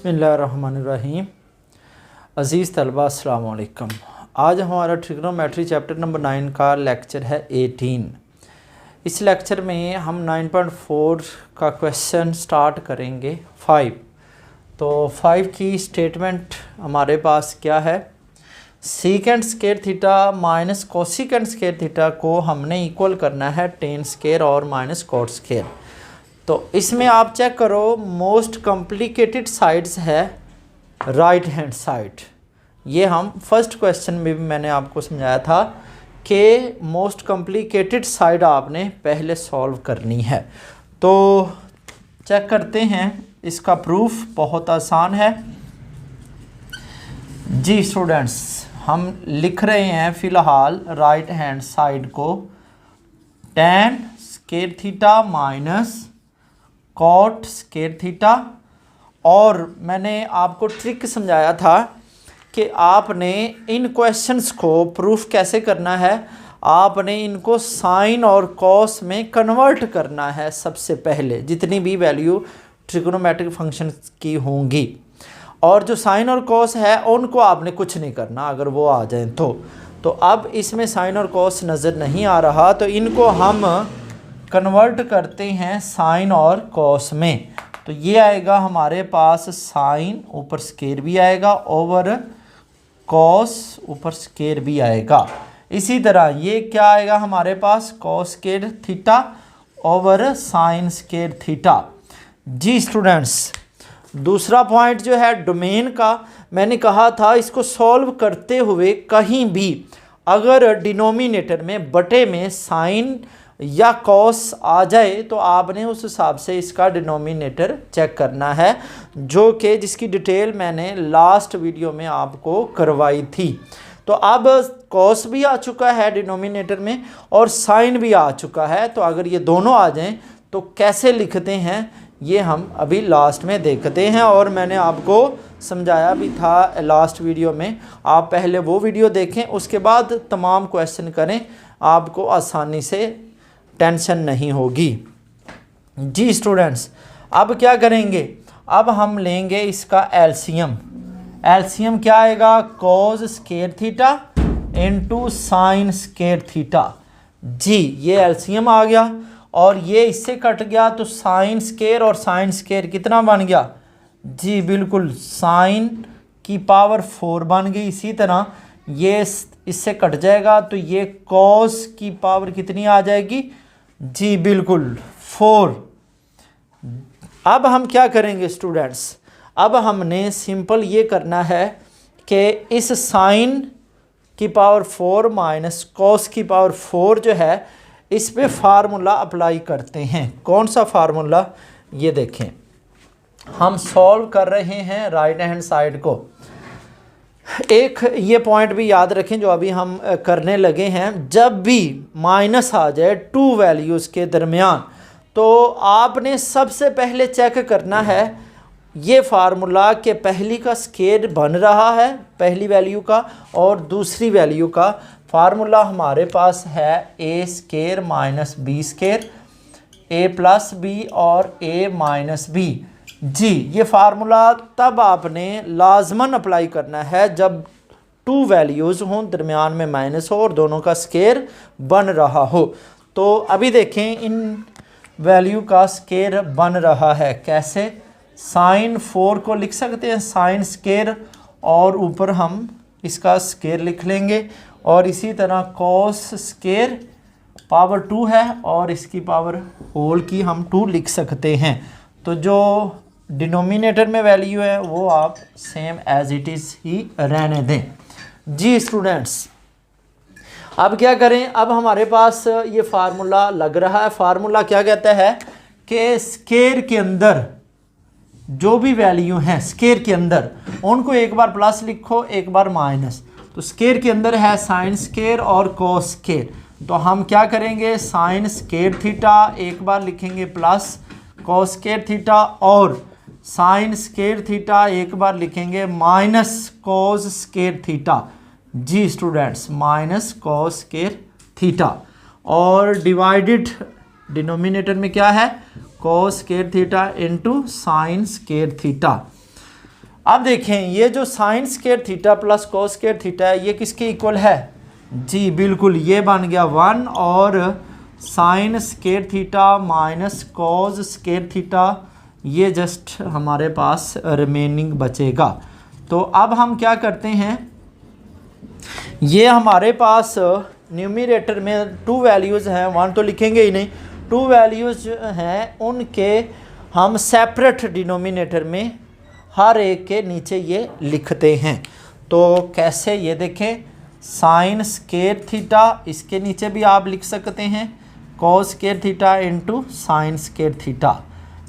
बिस्मिल्लाहिर्रहमानिर्रहीम। अज़ीज़ तलबा अस्सलाम वालेकुम। आज हमारा ट्रिग्नोमेट्री चैप्टर नंबर 9 का लेक्चर है 18। इस लेक्चर में हम 9.4 का क्वेश्चन स्टार्ट करेंगे 5। तो 5 की स्टेटमेंट हमारे पास क्या है, secant square theta minus cosecant square theta को हमने इक्वल करना है टेन स्केयर और माइनस कॉट स्केयर। तो इसमें आप चेक करो, मोस्ट कॉम्प्लिकेटेड साइड्स है राइट हैंड साइड। ये हम फर्स्ट क्वेश्चन में भी मैंने आपको समझाया था कि मोस्ट कॉम्प्लिकेटेड साइड आपने पहले सॉल्व करनी है। तो चेक करते हैं, इसका प्रूफ बहुत आसान है जी स्टूडेंट्स। हम लिख रहे हैं फ़िलहाल राइट हैंड साइड को tan square theta minus cot square theta. और मैंने आपको ट्रिक समझाया था कि आपने इन क्वेश्चंस को प्रूफ कैसे करना है, आपने इनको साइन और कॉस में कन्वर्ट करना है सबसे पहले, जितनी भी वैल्यू ट्रिग्नोमेट्रिक फंक्शन की होंगी। और जो साइन और कॉस है उनको आपने कुछ नहीं करना अगर वो आ जाएं तो अब इसमें साइन और कॉस नज़र नहीं आ रहा, तो इनको हम कन्वर्ट करते हैं साइन और कॉस में। तो ये आएगा हमारे पास साइन, ऊपर स्केयर भी आएगा, ओवर कॉस ऊपर स्केयर भी आएगा। इसी तरह ये क्या आएगा हमारे पास, cos square theta over sine square theta. जी स्टूडेंट्स, दूसरा पॉइंट जो है डोमेन का, मैंने कहा था इसको सॉल्व करते हुए कहीं भी अगर डिनोमिनेटर में बटे में साइन या कॉस आ जाए तो आपने उस हिसाब से इसका डिनोमिनेटर चेक करना है, जो कि जिसकी डिटेल मैंने लास्ट वीडियो में आपको करवाई थी। तो अब कॉस भी आ चुका है डिनोमिनेटर में और साइन भी आ चुका है, तो अगर ये दोनों आ जाएं तो कैसे लिखते हैं ये हम अभी लास्ट में देखते हैं। और मैंने आपको समझाया भी था लास्ट वीडियो में, आप पहले वो वीडियो देखें, उसके बाद तमाम क्वेश्चन करें, आपको आसानी से टेंशन नहीं होगी। जी स्टूडेंट्स, अब क्या करेंगे, अब हम लेंगे इसका एलसीएम। एलसीएम क्या आएगा, cos square theta into sine square theta. जी ये एलसीएम आ गया और ये इससे कट गया तो साइन स्केयर और साइन स्केयर कितना बन गया, जी बिल्कुल साइन की पावर 4 बन गई। इसी तरह ये इससे कट जाएगा तो ये कॉस की पावर कितनी आ जाएगी, जी बिल्कुल 4। अब हम क्या करेंगे स्टूडेंट्स, अब हमने सिंपल ये करना है कि इस साइन की पावर 4 माइनस कॉस की पावर 4 जो है इस पे फार्मूला अप्लाई करते हैं। कौन सा फार्मूला, ये देखें, हम सॉल्व कर रहे हैं राइट हैंड साइड को। एक ये पॉइंट भी याद रखें जो अभी हम करने लगे हैं, जब भी माइनस आ जाए टू वैल्यूज़ के दरमियान तो आपने सबसे पहले चेक करना है ये फार्मूला कि पहली का स्केयर बन रहा है पहली वैल्यू का और दूसरी वैल्यू का। फार्मूला हमारे पास है ए स्केयर माइनस बी स्केयर, ए प्लस बी और ए माइनस बी। जी ये फार्मूला तब आपने लाजमन अप्लाई करना है जब टू वैल्यूज़ हों, दरमियान में माइनस हो और दोनों का स्केयर बन रहा हो। तो अभी देखें इन वैल्यू का स्केयर बन रहा है कैसे, साइन 4 को लिख सकते हैं साइन स्केयर और ऊपर हम इसका स्केयर लिख लेंगे, और इसी तरह कॉस स्केयर पावर 2 है और इसकी पावर होल की हम 2 लिख सकते हैं। तो जो डिनोमिनेटर में वैल्यू है वो आप सेम एज इट इज़ ही रहने दें। जी स्टूडेंट्स, अब क्या करें, अब हमारे पास ये फार्मूला लग रहा है। फार्मूला क्या कहता है कि स्केयर के अंदर जो भी वैल्यू हैं स्केयर के अंदर उनको एक बार प्लस लिखो एक बार माइनस। तो स्केयर के अंदर है साइन स्केयर और कॉस स्केयर, तो हम क्या करेंगे साइन स्केयर थीटा एक बार लिखेंगे प्लस कॉस स्केयर थीटा, और साइन स्केयर थीटा एक बार लिखेंगे माइनस कॉस स्केयर थीटा। जी students, minus cos square theta, और डिवाइडेड डिनोमिनेटर में क्या है, cos square theta into sine square theta. अब देखें ये जो sine square theta plus cos square theta है ये किसके इक्वल है? जी बिल्कुल, ये बन गया 1 और sign square theta minus cos square theta, ये जस्ट हमारे पास रिमेनिंग बचेगा। तो अब हम क्या करते हैं, ये हमारे पास न्यूमरेटर में 2 वैल्यूज़ हैं, 1 तो लिखेंगे ही नहीं, 2 वैल्यूज़ हैं, उनके हम सेपरेट डिनोमिनेटर में हर एक के नीचे ये लिखते हैं। तो कैसे, ये देखें, साइन स्क्वायर थीटा इसके नीचे भी आप लिख सकते हैं cos square theta into sine square theta.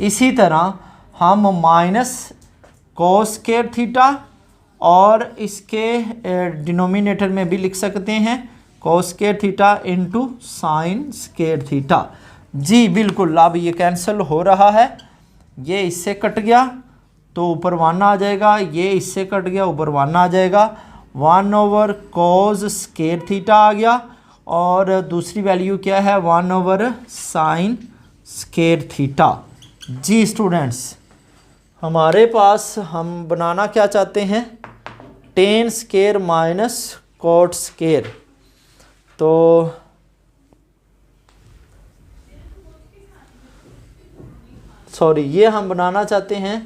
इसी तरह हम माइनस कॉस स्क्वायर थीटा और इसके डिनोमिनेटर में भी लिख सकते हैं cos square theta into sine square theta. जी बिल्कुल, अब ये कैंसिल हो रहा है, ये इससे कट गया तो ऊपर 1 आ जाएगा, ये इससे कट गया ऊपर 1 आ जाएगा, 1 ओवर कॉस स्क्वायर थीटा आ गया और दूसरी वैल्यू क्या है 1 ओवर साइन स्क्वायर थीटा। जी स्टूडेंट्स, हमारे पास हम बनाना क्या चाहते हैं, tan square minus cot square. तो सॉरी, ये हम बनाना चाहते हैं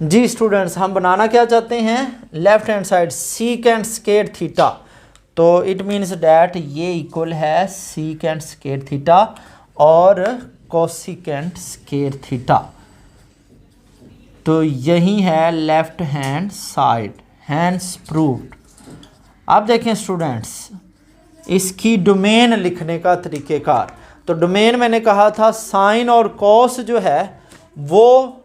जी स्टूडेंट्स, हम बनाना क्या चाहते हैं, left hand side secant square theta. तो इट मीन्स डैट ये इक्वल है सीकेंट स्क्वायर थीटा और कोसिकेंट स्क्वायर थीटा। तो यही है left hand side, hence proved. अब देखें स्टूडेंट्स, इसकी डोमेन लिखने का तरीक़ेकार। तो डोमेन मैंने कहा था साइन और कॉस जो है वो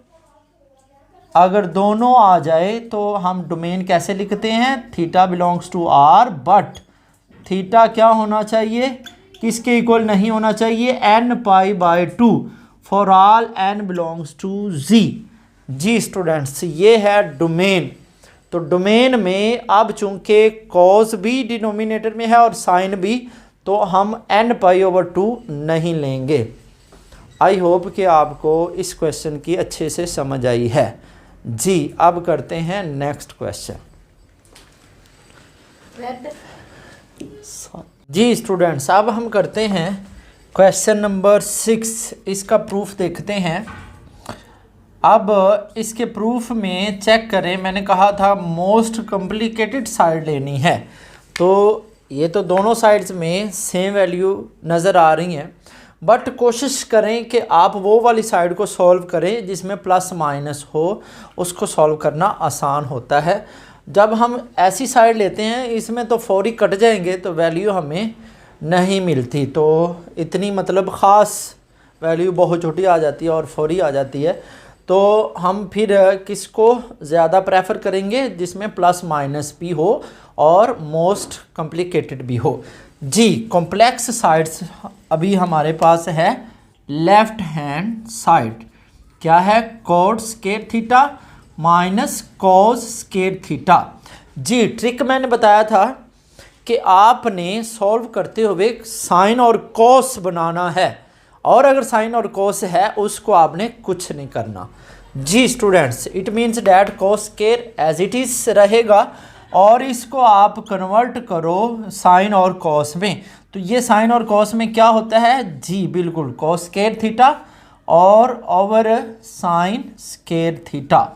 अगर दोनों आ जाए तो हम डोमेन कैसे लिखते हैं, theta belongs to R, but theta क्या होना चाहिए, किसके इक्वल नहीं होना चाहिए, n π/2 for all n belongs to z। जी स्टूडेंट्स, ये है डोमेन। तो डोमेन में अब चूंकि कॉस भी डिनोमिनेटर में है और साइन भी, तो हम n π/2 नहीं लेंगे। आई होप कि आपको इस क्वेश्चन की अच्छे से समझ आई है। जी अब करते हैं नेक्स्ट क्वेश्चन। जी स्टूडेंट्स, अब हम करते हैं क्वेश्चन नंबर 6। इसका प्रूफ देखते हैं। अब इसके प्रूफ में चेक करें, मैंने कहा था मोस्ट कॉम्प्लिकेटेड साइड लेनी है। तो ये तो दोनों साइड्स में सेम वैल्यू नज़र आ रही हैं, बट कोशिश करें कि आप वो वाली साइड को सॉल्व करें जिसमें प्लस माइनस हो, उसको सॉल्व करना आसान होता है। जब हम ऐसी साइड लेते हैं इसमें तो फौरी कट जाएंगे तो वैल्यू हमें नहीं मिलती, तो इतनी मतलब ख़ास वैल्यू बहुत छोटी आ जाती है और फौरी आ जाती है। तो हम फिर किसको ज़्यादा प्रेफर करेंगे, जिसमें प्लस माइनस भी हो और मोस्ट कॉम्प्लिकेटेड भी हो। जी कॉम्प्लेक्स साइड्स अभी हमारे पास है लेफ्ट हैंड साइड, क्या है, cot square theta minus cos square theta. जी ट्रिक मैंने बताया था कि आपने सॉल्व करते हुए साइन और कॉस बनाना है, और अगर साइन और कॉस है उसको आपने कुछ नहीं करना। जी students, it means that cos square as it is रहेगा और इसको आप कन्वर्ट करो साइन और कॉस में। तो ये साइन और कॉस में क्या होता है, जी बिल्कुल कॉस स्क्वायर थीटा और ओवर साइन स्क्वायर थीटा।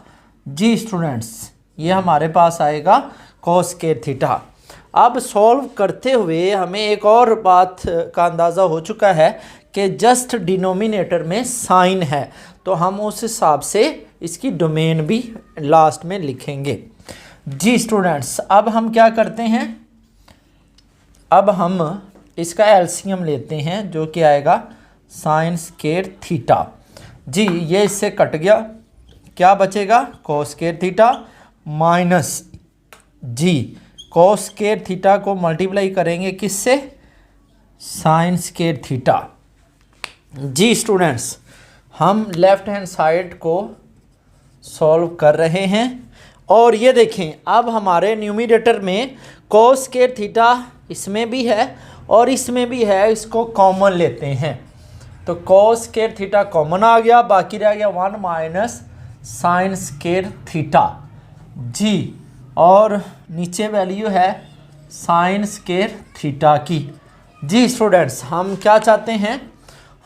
जी स्टूडेंट्स, ये हमारे पास आएगा कॉस स्क्वायर थीटा। अब सॉल्व करते हुए हमें एक और बात का अंदाज़ा हो चुका है कि जस्ट डिनोमिनेटर में साइन है, तो हम उस हिसाब से इसकी डोमेन भी लास्ट में लिखेंगे। जी स्टूडेंट्स, अब हम क्या करते हैं, अब हम इसका एलसीएम लेते हैं जो कि आएगा साइन स्क्वायर थीटा। जी ये इससे कट गया, क्या बचेगा, कॉस स्क्वायर थीटा माइनस, जी कॉस स्क्वायर थीटा को मल्टीप्लाई करेंगे किससे, साइन स्क्वायर थीटा। जी स्टूडेंट्स, हम लेफ्ट हैंड साइड को सॉल्व कर रहे हैं और ये देखें अब हमारे न्यूमरेटर में कॉस स्क्वायर थीटा इसमें भी है और इसमें भी है, इसको कॉमन लेते हैं। तो कॉस स्क्वायर थीटा कॉमन आ गया, बाकी रह गया 1 माइनस साइन स्क्वायर थीटा जी, और नीचे वैल्यू है साइन स्क्वायर थीटा की जी। स्टूडेंट्स हम क्या चाहते हैं,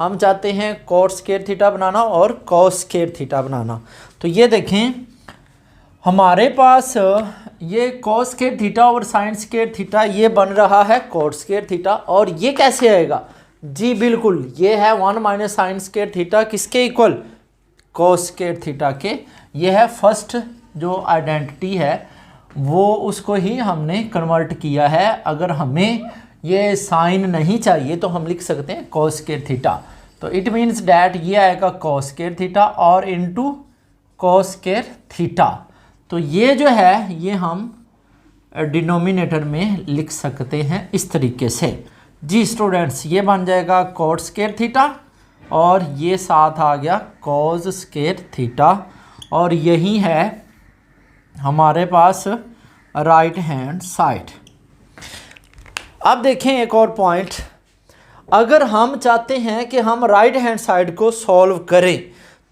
हम चाहते हैं कॉट स्क्वायर थीटा बनाना और कॉस स्क्वायर थीटा बनाना। तो ये देखें हमारे पास ये कॉस स्क्वायर थीटा और साइन स्क्वायर थीटा ये बन रहा है कॉट स्क्वायर थीटा, और ये कैसे आएगा जी, बिल्कुल ये है 1 माइनस साइन स्क्वायर थीटा किसके इक्वल, कॉस स्क्वायर थीटा के। ये है फर्स्ट जो आइडेंटिटी है वो उसको ही हमने कन्वर्ट किया है। अगर हमें ये साइन नहीं चाहिए तो हम लिख सकते हैं कॉस स्क्वायर थीटा। तो इट मीन्स डैट ये आएगा कॉस स्क्वायर थीटा और इनटू कॉस स्क्वायर थीटा। तो ये जो है ये हम डिनोमिनेटर में लिख सकते हैं इस तरीके से जी। स्टूडेंट्स ये बन जाएगा कॉट स्क्वायर थीटा और ये साथ आ गया कॉस स्क्वायर थीटा, और यही है हमारे पास राइट हैंड साइड। अब देखें एक और पॉइंट, अगर हम चाहते हैं कि हम राइट हैंड साइड को सॉल्व करें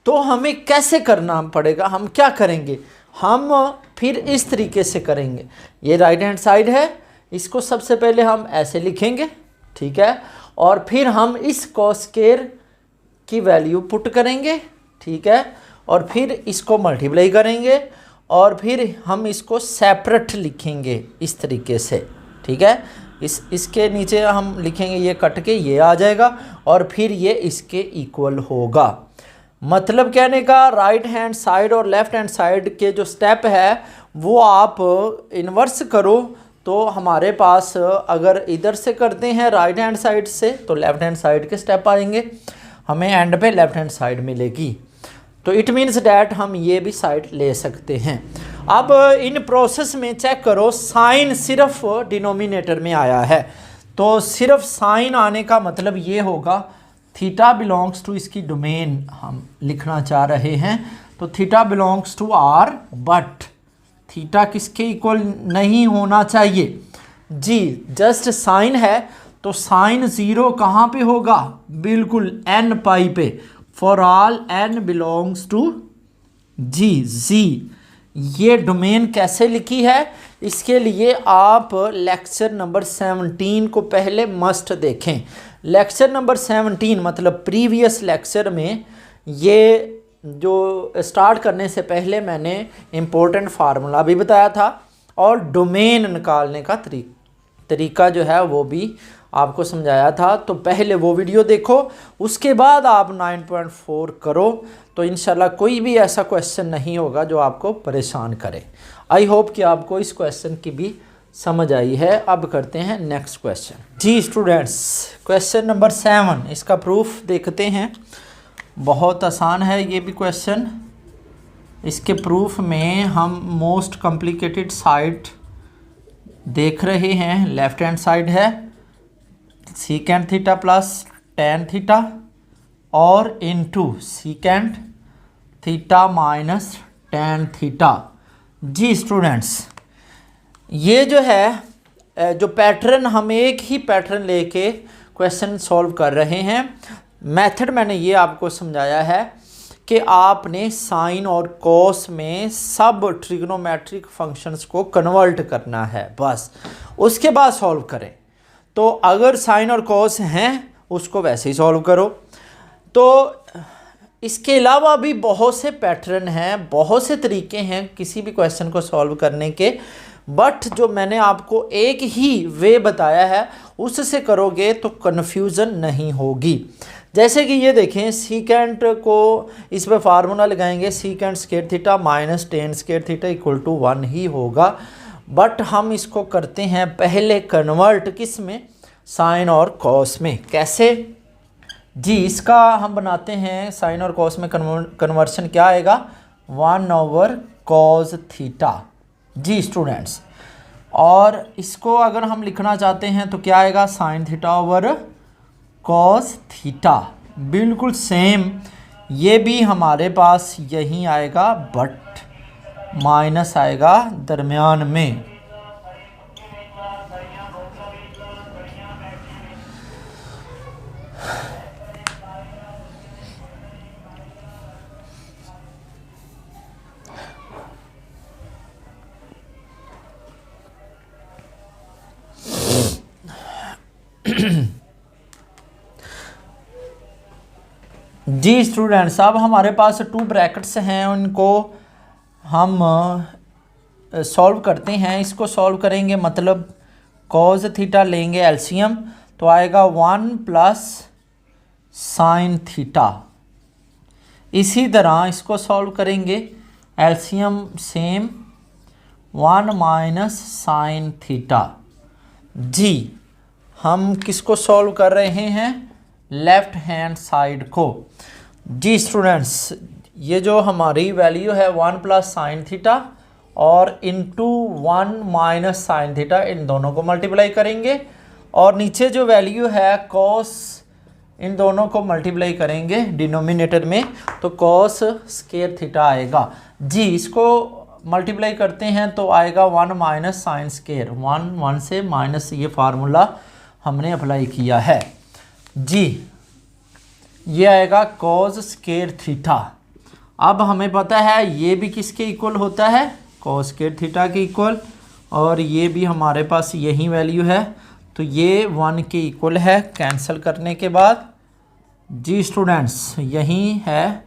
तो हमें कैसे करना पड़ेगा, हम क्या करेंगे, हम फिर इस तरीके से करेंगे। ये राइट हैंड साइड है, इसको सबसे पहले हम ऐसे लिखेंगे, ठीक है, और फिर हम इस कॉस स्क्वायर की वैल्यू पुट करेंगे, ठीक है, और फिर इसको मल्टीप्लाई करेंगे और फिर हम इसको सेपरेट लिखेंगे इस तरीके से, ठीक है। इसके नीचे हम लिखेंगे, ये कट के ये आ जाएगा और फिर ये इसके इक्वल होगा। मतलब कहने का राइट हैंड साइड और लेफ्ट हैंड साइड के जो स्टेप है वो आप इन्वर्स करो तो हमारे पास अगर इधर से करते हैं राइट हैंड साइड से तो लेफ्ट हैंड साइड के स्टेप आएंगे, हमें एंड पे लेफ्ट हैंड साइड मिलेगी। तो इट मीन्स डैट हम ये भी साइड ले सकते हैं। अब इन प्रोसेस में चेक करो, साइन सिर्फ डिनोमिनेटर में आया है, तो सिर्फ साइन आने का मतलब ये होगा थीटा बिलोंग्स टू, इसकी डोमेन हम लिखना चाह रहे हैं, तो theta belongs to R, but theta किसके इक्वल नहीं होना चाहिए जी, जस्ट साइन है तो साइन 0 कहाँ पे होगा, बिल्कुल n पाई पे, for all n belongs to Z. ये डोमेन कैसे लिखी है, इसके लिए आप लेक्चर नंबर 17 को पहले मस्ट देखें। लेक्चर नंबर 17 मतलब प्रीवियस लेक्चर में ये जो स्टार्ट करने से पहले मैंने इम्पोर्टेंट फार्मूला भी बताया था और डोमेन निकालने का तरीका जो है वो भी आपको समझाया था। तो पहले वो वीडियो देखो, उसके बाद आप 9.4 करो, तो इंशाल्लाह कोई भी ऐसा क्वेश्चन नहीं होगा जो आपको परेशान करे। आई होप कि आपको इस क्वेश्चन की भी समझ आई है। अब करते हैं नेक्स्ट क्वेश्चन जी। स्टूडेंट्स क्वेश्चन नंबर 7, इसका प्रूफ देखते हैं। बहुत आसान है ये भी क्वेश्चन। इसके प्रूफ में हम मोस्ट कॉम्प्लिकेटेड साइड देख रहे हैं। लेफ्ट हैंड साइड है secant theta plus tan theta और into secant theta minus tan theta जी। स्टूडेंट्स ये जो है जो पैटर्न, हम एक ही पैटर्न लेके क्वेश्चन सॉल्व कर रहे हैं। मेथड मैंने ये आपको समझाया है कि आपने साइन और कॉस में सब ट्रिग्नोमेट्रिक फंक्शंस को कन्वर्ट करना है, बस उसके बाद सॉल्व करें। तो अगर साइन और कॉस हैं उसको वैसे ही सॉल्व करो। तो इसके अलावा भी बहुत से पैटर्न हैं, बहुत से तरीके हैं किसी भी क्वेश्चन को सॉल्व करने के, बट जो मैंने आपको एक ही वे बताया है उससे करोगे तो कन्फ्यूज़न नहीं होगी। जैसे कि ये देखें, सीकेंट को इस पर फार्मूला लगाएंगे, secant square theta minus tan square theta equal to 1 ही होगा। बट हम इसको करते हैं पहले कन्वर्ट किस में, साइन और कॉस में। कैसे जी, इसका हम बनाते हैं साइन और कॉस में कन्वर्शन क्या आएगा, 1 cos थीटा जी। स्टूडेंट्स और इसको अगर हम लिखना चाहते हैं तो क्या आएगा, sine theta over cos theta. बिल्कुल सेम ये भी हमारे पास यही आएगा, बट माइनस आएगा दरमियान में। जी स्टूडेंट्स, अब हमारे पास 2 ब्रैकेट्स हैं, उनको हम सॉल्व करते हैं। इसको सॉल्व करेंगे मतलब कॉस थीटा लेंगे एलसीएम, तो आएगा 1 प्लस साइन थीटा। इसी तरह इसको सॉल्व करेंगे LCM same 1 minus sine theta. जी हम किसको सॉल्व कर रहे हैं? लेफ्ट हैंड साइड को। जी स्टूडेंट्स, ये जो हमारी वैल्यू है 1 प्लस साइन थीटा और इनटू 1 माइनस साइन थीटा, इन दोनों को मल्टीप्लाई करेंगे और नीचे जो वैल्यू है कॉस, इन दोनों को मल्टीप्लाई करेंगे डिनोमिनेटर में, तो कॉस स्क्वायर थीटा आएगा। जी इसको मल्टीप्लाई करते हैं तो आएगा 1 माइनस साइन स्क्वायर, 1 से माइनस, ये फार्मूला हमने अप्लाई किया है। जी ये आएगा कॉस स्क्वायर थीटा। अब हमें पता है ये भी किसके इक्वल होता है? कॉस स्क्वायर थीटा के इक्वल, और ये भी हमारे पास यही वैल्यू है, तो ये 1 के इक्वल है कैंसिल करने के बाद। जी स्टूडेंट्स, यही है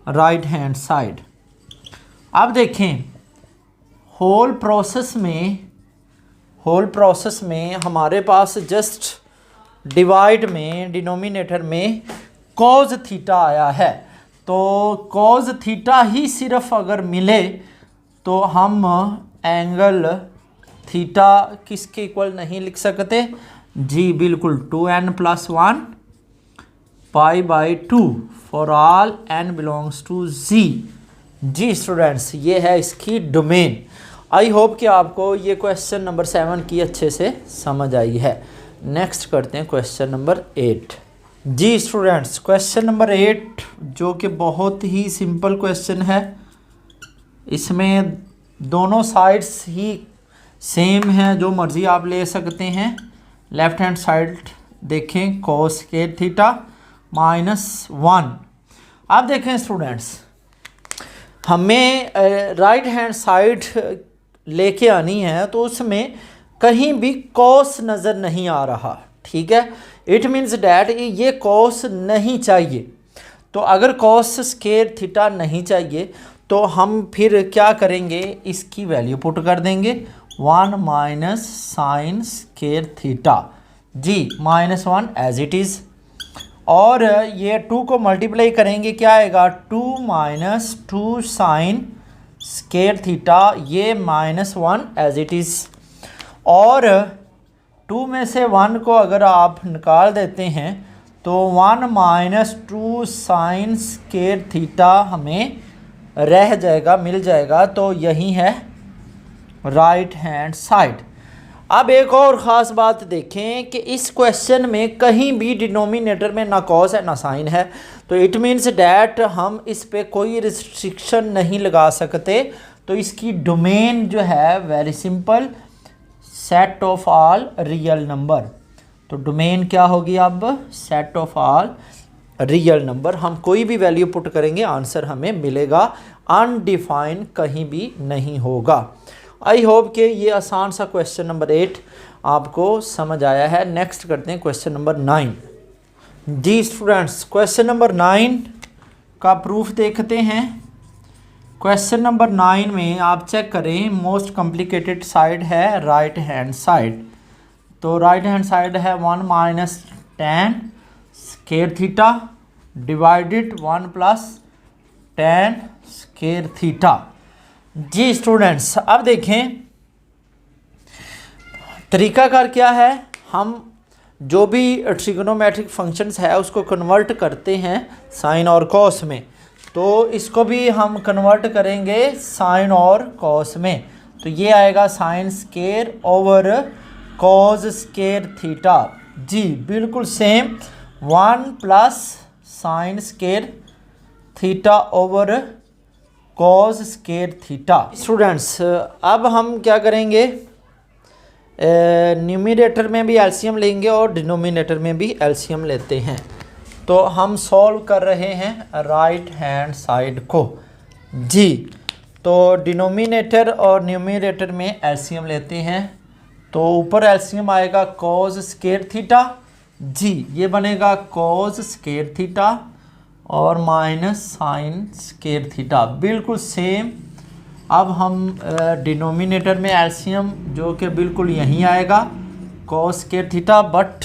राइट हैंड साइड। अब देखें होल प्रोसेस में हमारे पास जस्ट डिवाइड में डिनोमिनेटर में कॉस थीटा आया है, तो कॉस थीटा ही सिर्फ अगर मिले तो हम एंगल थीटा किसके इक्वल नहीं लिख सकते? जी बिल्कुल, 2n+1 π/2 for all n belongs to z। जी स्टूडेंट्स, ये है इसकी डोमेन। आई होप कि आपको ये क्वेश्चन नंबर 7 की अच्छे से समझ आई है। नेक्स्ट करते हैं क्वेश्चन नंबर 8। जी स्टूडेंट्स, क्वेश्चन नंबर 8 जो कि बहुत ही सिंपल क्वेश्चन है, इसमें दोनों साइड्स ही सेम हैं, जो मर्ज़ी आप ले सकते हैं। लेफ्ट हैंड साइड देखें कॉस स्क्वायर थीटा -1। अब देखें स्टूडेंट्स, हमें राइट हैंड साइड लेके आनी है, तो उसमें कहीं भी कॉस नज़र नहीं आ रहा, ठीक है। इट मीन्स डैट ये कॉस नहीं चाहिए। तो अगर कॉस स्क्वायर थीटा नहीं चाहिए तो हम फिर क्या करेंगे? इसकी वैल्यू पुट कर देंगे 1 माइनस साइन स्क्वायर थीटा। जी -1 एज इट इज़, और ये 2 को मल्टीप्लाई करेंगे, क्या आएगा? 2 माइनस 2 साइन स्क्वायर थीटा, ये -1 एज इट इज़। और 2 में से 1 को अगर आप निकाल देते हैं तो 1 माइनस 2 साइन स्क्वायर थीटा हमें रह जाएगा, मिल जाएगा। तो यही है राइट हैंड साइड। अब एक और ख़ास बात देखें कि इस क्वेश्चन में कहीं भी डिनोमिनेटर में ना कॉस है ना साइन है, तो इट मीन्स डैट हम इस पे कोई रिस्ट्रिक्शन नहीं लगा सकते। तो इसकी डोमेन जो है very simple, set of all real number. तो डोमेन क्या होगी अब? Set of all real number. हम कोई भी वैल्यू पुट करेंगे, आंसर हमें मिलेगा, अनडिफाइन कहीं भी नहीं होगा। आई होप कि ये आसान सा क्वेश्चन नंबर 8 आपको समझ आया है। नेक्स्ट करते हैं क्वेश्चन नंबर 9। जी स्टूडेंट्स, क्वेश्चन नंबर 9 का प्रूफ देखते हैं। क्वेश्चन नंबर 9 में आप चेक करें, मोस्ट कॉम्प्लिकेटेड साइड है राइट हैंड साइड। तो राइट हैंड साइड है 1 minus tan square theta divided 1 plus tan square theta. जी स्टूडेंट्स, अब देखें तरीकाकार क्या है। हम जो भी ट्रिग्नोमेट्रिक फंक्शंस है उसको कन्वर्ट करते हैं साइन और कॉस में, तो इसको भी हम कन्वर्ट करेंगे साइन और कॉस में। तो ये आएगा sine square over cos square theta. जी बिल्कुल same, 1 plus sine square theta over cos square theta. Students, अब हम क्या करेंगे, न्यूमरेटर में भी एलसीएम लेंगे और डिनोमिनेटर में भी एलसीएम लेते हैं। तो हम सॉल्व कर रहे हैं राइट हैंड साइड को। जी तो डिनोमिनेटर और न्यूमरेटर में एलसीएम लेते हैं, तो ऊपर एलसीएम आएगा कॉस स्क्वायर थीटा जी ये बनेगा कॉज स्केयर थीटा और माइनस साइन स्केयर थीटा, बिल्कुल सेम। अब हम डिनोमिनेटर में एलसीएम जो कि बिल्कुल यहीं आएगा कॉस स्केयर थीटा, बट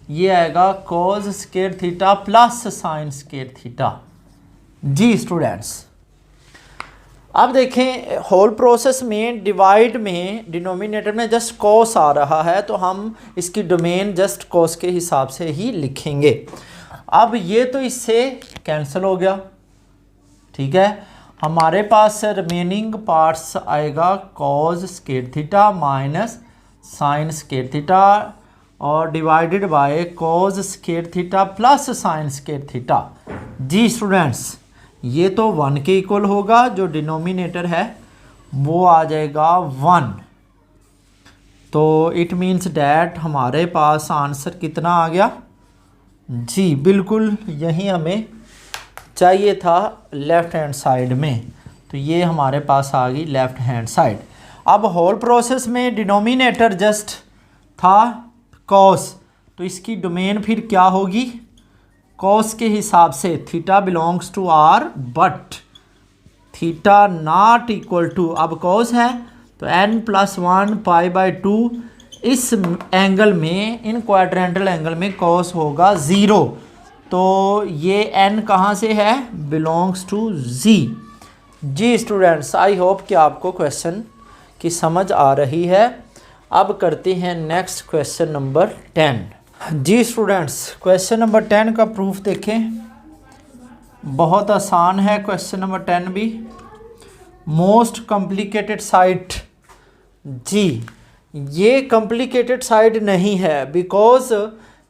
ये आएगा cos square theta plus sine square theta. जी स्टूडेंट्स, अब देखें होल प्रोसेस में डिवाइड में डिनोमिनेटर में जस्ट कॉस आ रहा है, तो हम इसकी डोमेन जस्ट कॉस के हिसाब से ही लिखेंगे। अब ये तो इससे कैंसिल हो गया, ठीक है। हमारे पास रिमेनिंग पार्ट्स आएगा cos square theta minus sine square theta और divided by cos square theta plus sine square theta. जी स्टूडेंट्स, ये तो 1 के इक्वल होगा, जो डिनोमिनेटर है वो आ जाएगा 1। तो इट मीन्स डैट हमारे पास आंसर कितना आ गया? जी बिल्कुल यही हमें चाहिए था लेफ़्ट हैंड साइड में, तो ये हमारे पास आ गई लेफ़्ट हैंड साइड। अब होल प्रोसेस में डिनोमिनेटर जस्ट था कॉस, तो इसकी डोमेन फिर क्या होगी? कॉस के हिसाब से theta belongs to R but theta not equal to, अब कॉस है तो n+1 π/2, इस एंगल में इन क्वाड्रेंटल एंगल में कॉस होगा 0, तो ये n कहाँ से है? Belongs to z। जी स्टूडेंट्स, आई होप कि आपको क्वेश्चन की समझ आ रही है। अब करते हैं नेक्स्ट क्वेश्चन नंबर 10। जी स्टूडेंट्स, क्वेश्चन नंबर 10 का प्रूफ देखें, बहुत आसान है क्वेश्चन नंबर 10 भी। मोस्ट कॉम्प्लिकेटेड साइड, जी ये कॉम्प्लिकेटेड साइड नहीं है, बिकॉज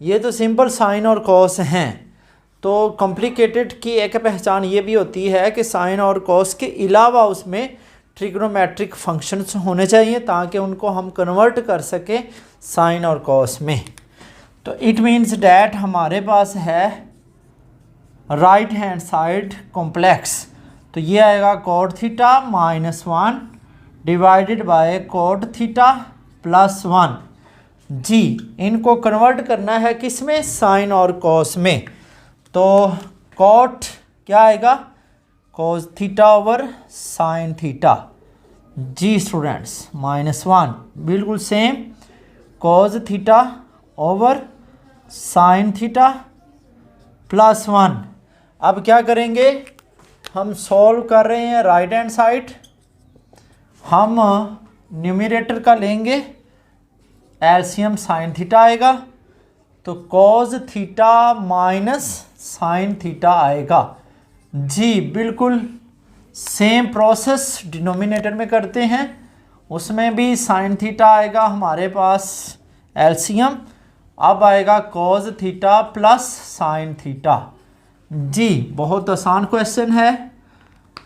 ये तो सिंपल साइन और कॉस हैं। तो कॉम्प्लिकेटेड की एक पहचान ये भी होती है कि साइन और कॉस के अलावा उसमें ट्रिग्नोमेट्रिक फंक्शंस होने चाहिए ताकि उनको हम कन्वर्ट कर सकें साइन और कॉस में। तो इट मीन्स डैट हमारे पास है राइट हैंड साइड कॉम्प्लेक्स, तो ये आएगा cot theta -1 divided by cot theta +1। जी इनको कन्वर्ट करना है किस में? साइन और कॉस में। तो कॉट क्या आएगा? Cos theta over sine theta. जी स्टूडेंट्स, -1 बिल्कुल same, cos theta over sine theta +1। अब क्या करेंगे? हम सॉल्व कर रहे हैं राइट हैंड साइड, हम न्यूमरेटर का लेंगे, एलसीएम साइन थीटा आएगा, तो cos theta minus sine theta आएगा। जी बिल्कुल सेम प्रोसेस डिनोमिनेटर में करते हैं, उसमें भी साइन थीटा आएगा हमारे पास एलसीएम, अब आएगा cos theta plus sine theta. जी बहुत आसान क्वेश्चन है,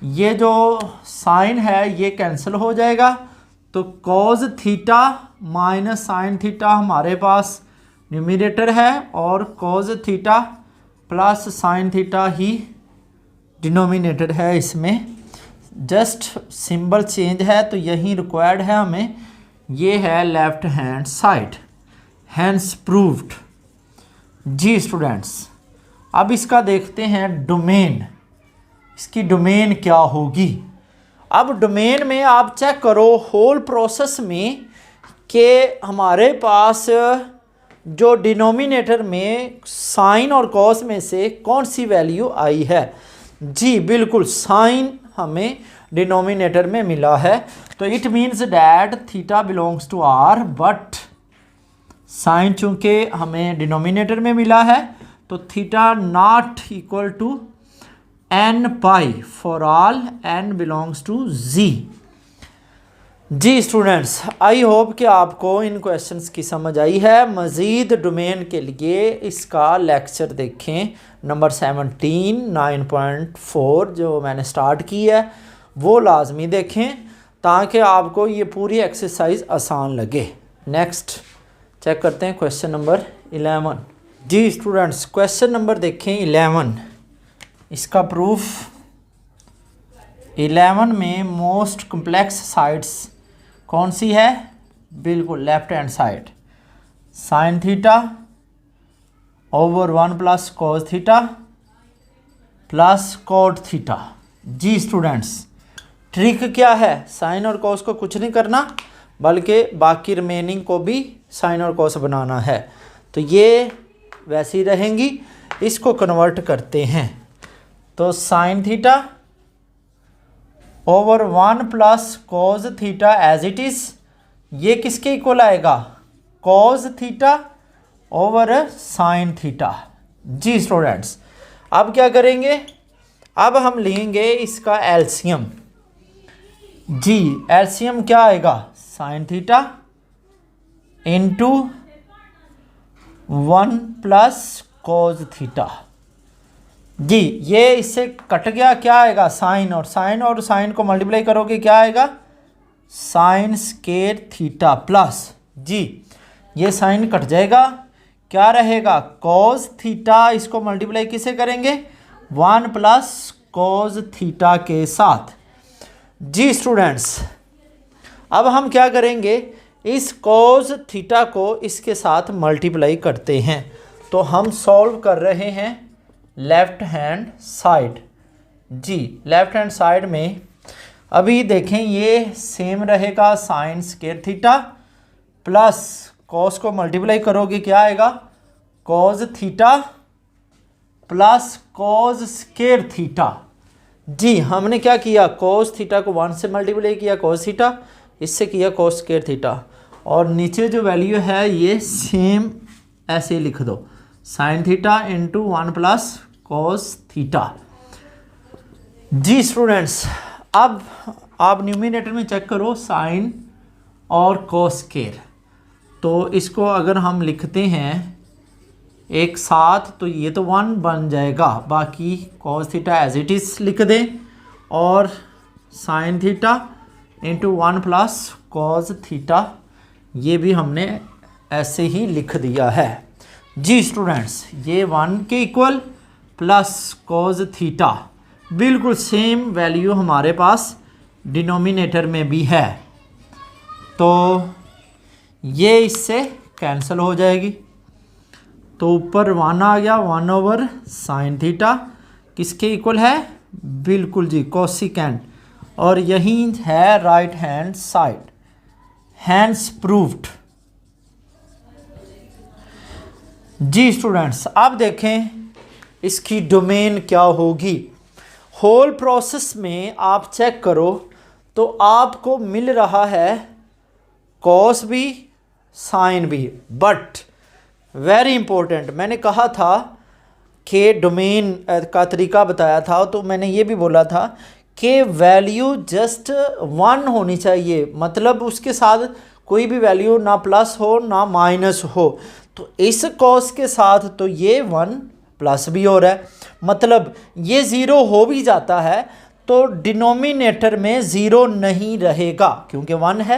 ये जो साइन है ये कैंसिल हो जाएगा, तो cos theta minus sine theta हमारे पास न्यूमरेटर है और cos theta plus sine theta ही डिनोमिनेटर है। इसमें जस्ट सिंबल चेंज है, तो यही रिक्वायर्ड है हमें, ये है left hand side, hence proved. जी स्टूडेंट्स, अब इसका देखते हैं डोमेन, इसकी डोमेन क्या होगी। अब डोमेन में आप चेक करो होल प्रोसेस में कि हमारे पास जो डिनोमिनेटर में साइन और कॉस में से कौन सी वैल्यू आई है। जी बिल्कुल साइन हमें डिनोमिनेटर में मिला है, तो it means that theta belongs to R, but sine चूंकि हमें डिनोमिनेटर में मिला है तो theta not equal to n pi for all n belongs to z। जी स्टूडेंट्स, आई होप कि आपको इन क्वेश्चंस की समझ आई है। मज़ीद डोमेन के लिए इसका लेक्चर देखें नंबर 17 9.4 जो मैंने स्टार्ट की है वो लाजमी देखें ताकि आपको ये पूरी एक्सरसाइज आसान लगे। नेक्स्ट चेक करते हैं क्वेश्चन नंबर 11। जी स्टूडेंट्स, क्वेश्चन नंबर देखें 11, इसका प्रूफ 11 में मोस्ट कॉम्प्लेक्स साइड्स कौन सी है? बिल्कुल left hand side, sine theta over 1 plus cos theta plus cot theta. जी स्टूडेंट्स, ट्रिक क्या है, साइन और कॉस को कुछ नहीं करना बल्कि बाकी रिमेनिंग को भी साइन और कॉस बनाना है। तो ये वैसी रहेंगी, इसको कन्वर्ट करते हैं। तो sine theta over 1 plus cos theta as it is, ये किसके इक्वल आएगा, cos theta over sine theta. जी स्टूडेंट्स, अब क्या करेंगे, अब हम लेंगे इसका एलसीएम। जी एलसीएम क्या आएगा, sine theta into 1 plus cos theta. जी ये इससे कट गया, क्या आएगा, साइन और साइन को मल्टीप्लाई करोगे क्या आएगा, साइन स्केर थीटा प्लस, जी ये साइन कट जाएगा, क्या रहेगा, कॉस थीटा, इसको मल्टीप्लाई किसे करेंगे, 1 प्लस कॉस थीटा के साथ। जी स्टूडेंट्स, अब हम क्या करेंगे, इस कॉस थीटा को इसके साथ मल्टीप्लाई करते हैं। तो हम सॉल्व कर रहे हैं लेफ्ट हैंड साइड। जी लेफ्ट हैंड साइड में अभी देखें ये सेम रहेगा, sine square theta plus cos को मल्टीप्लाई करोगे क्या आएगा, cos theta plus cos square theta. जी हमने क्या किया, कॉस थीटा को 1 से मल्टीप्लाई किया कॉस थीटा, इससे किया कॉस स्क्वायर थीटा, और नीचे जो वैल्यू है ये सेम ऐसे लिख दो, sine theta into 1 plus cos theta. जी स्टूडेंट्स, अब आप न्यूमिनेटर में चेक करो साइन और कॉस स्क्वायर, तो इसको अगर हम लिखते हैं एक साथ तो ये तो 1 बन जाएगा, बाकी cos theta as it is लिख दें और sine theta into 1 plus cos theta, ये भी हमने ऐसे ही लिख दिया है। जी स्टूडेंट्स, ये 1 के इक्वल प्लस कॉस थीटा, बिल्कुल सेम वैल्यू हमारे पास डिनोमिनेटर में भी है, तो ये इससे कैंसिल हो जाएगी। तो ऊपर 1 आ गया, 1 ओवर साइन थीटा किसके इक्वल है, बिल्कुल जी कोसिकेंट, और यही है right hand side, hence proved. जी स्टूडेंट्स, अब देखें इसकी डोमेन क्या होगी। होल प्रोसेस में आप चेक करो तो आपको मिल रहा है कॉस भी साइन भी, बट वेरी इंपॉर्टेंट, मैंने कहा था कि डोमेन का तरीका बताया था, तो मैंने ये भी बोला था कि वैल्यू जस्ट 1 होनी चाहिए, मतलब उसके साथ कोई भी वैल्यू ना प्लस हो ना माइनस हो। तो इस कॉस के साथ तो ये 1 प्लस भी हो रहा है, मतलब ये 0 हो भी जाता है तो डिनोमिनेटर में 0 नहीं रहेगा क्योंकि 1 है,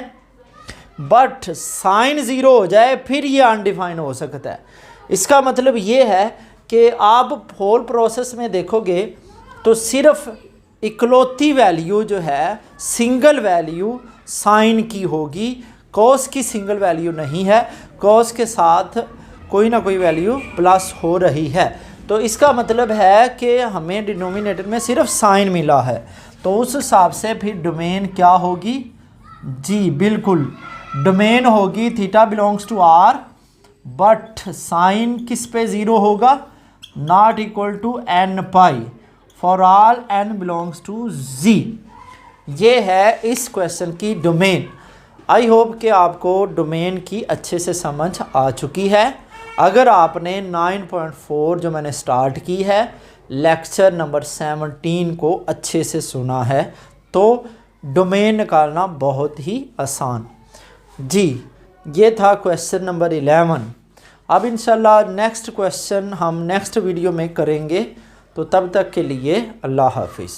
बट साइन 0 हो जाए फिर ये अनडिफाइन हो सकता है। इसका मतलब ये है कि आप होल प्रोसेस में देखोगे तो सिर्फ इकलौती वैल्यू जो है सिंगल वैल्यू साइन की होगी, कॉस की सिंगल वैल्यू नहीं है, कॉस के साथ कोई ना कोई वैल्यू प्लस हो रही है। तो इसका मतलब है कि हमें डिनोमिनेटर में सिर्फ साइन मिला है, तो उस हिसाब से फिर डोमेन क्या होगी, जी बिल्कुल डोमेन होगी theta belongs to R, but sine किस पे 0 होगा, not equal to n pi for all n belongs to Z. ये है इस क्वेश्चन की डोमेन। आई होप कि आपको डोमेन की अच्छे से समझ आ चुकी है। अगर आपने 9.4 जो मैंने स्टार्ट की है लेक्चर नंबर 17 को अच्छे से सुना है तो डोमेन निकालना बहुत ही आसान। जी ये था क्वेश्चन नंबर 11। अब इंशाल्लाह नेक्स्ट क्वेश्चन हम नेक्स्ट वीडियो में करेंगे, तो तब तक के लिए अल्लाह हाफिज़।